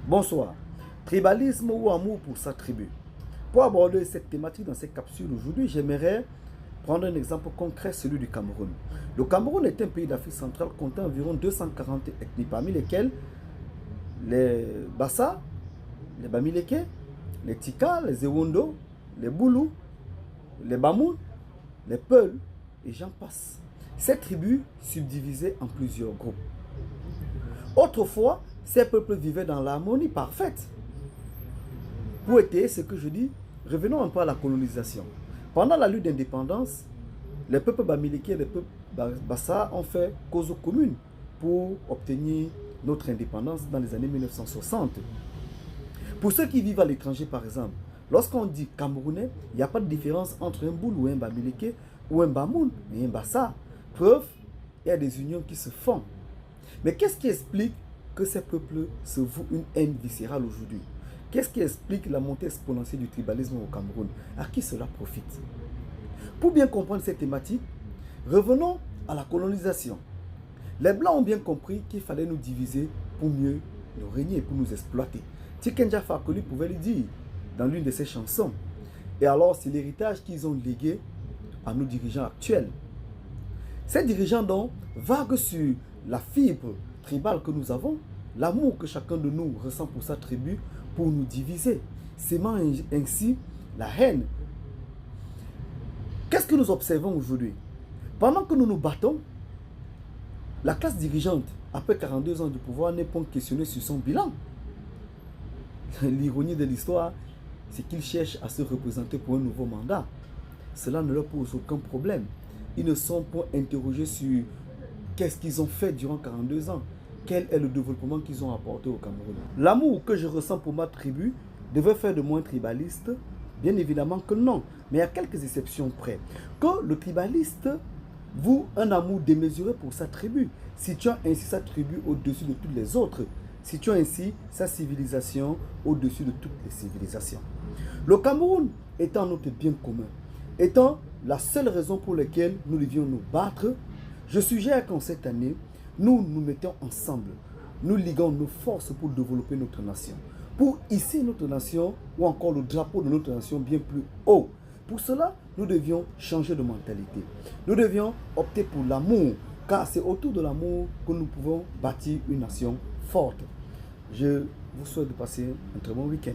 Bonsoir. Tribalisme ou amour pour sa tribu? Pour aborder cette thématique dans cette capsule aujourd'hui, j'aimerais prendre un exemple concret, celui du Cameroun. Le Cameroun est un pays d'Afrique centrale comptant environ 240 ethnies, parmi lesquelles les Bassa, les Bamileke, les Tika, les Ewondo, les Boulou, les Bamoun, les Peuls, et j'en passe. Ces tribus subdivisées en plusieurs groupes. Autrefois, ces peuples vivaient dans l'harmonie parfaite. Pour étayer ce que je dis, revenons un peu à la colonisation. Pendant la lutte d'indépendance, les peuples Bamileke et les peuples Bassa ont fait cause commune pour obtenir notre indépendance dans les années 1960. Pour ceux qui vivent à l'étranger, par exemple, lorsqu'on dit Camerounais, il n'y a pas de différence entre un Boulou, un Bamileke ou un Bamoun et un Bassa. Preuve, il y a des unions qui se font. Mais qu'est-ce qui explique que ces peuples se vouent une haine viscérale aujourd'hui? Qu'est-ce qui explique la montée exponentielle du tribalisme au Cameroun? À qui cela profite? Pour bien comprendre cette thématique, revenons à la colonisation. Les Blancs ont bien compris qu'il fallait nous diviser pour mieux nous régner, pour nous exploiter. Tikenja Fakoly pouvait le dire dans l'une de ses chansons. Et alors, c'est l'héritage qu'ils ont légué à nos dirigeants actuels. Ces dirigeants donc vaguent sur la fibre tribale que nous avons, l'amour que chacun de nous ressent pour sa tribu, pour nous diviser, sémant ainsi la haine. Qu'est-ce que nous observons aujourd'hui? Pendant que nous nous battons, la classe dirigeante, après 42 ans de pouvoir, n'est pas questionnée sur son bilan. L'ironie de l'histoire, c'est qu'ils cherchent à se représenter pour un nouveau mandat. Cela ne leur pose aucun problème. Ils ne sont pas interrogés sur qu'est-ce qu'ils ont fait durant 42 ans. Quel est le développement qu'ils ont apporté au Cameroun. L'amour que je ressens pour ma tribu devait faire de moi un tribaliste? Bien évidemment que non. Mais il y a quelques exceptions près. Que le tribaliste voue un amour démesuré pour sa tribu, situant ainsi sa tribu au-dessus de toutes les autres, situant ainsi sa civilisation au-dessus de toutes les civilisations. Le Cameroun étant notre bien commun, étant la seule raison pour laquelle nous devions nous battre, je suggère qu'en cette année, nous nous mettons ensemble, nous liguons nos forces pour développer notre nation, pour hisser notre nation ou encore le drapeau de notre nation bien plus haut. Pour cela, nous devions changer de mentalité. Nous devions opter pour l'amour, car c'est autour de l'amour que nous pouvons bâtir une nation forte. Je vous souhaite de passer un très bon week-end.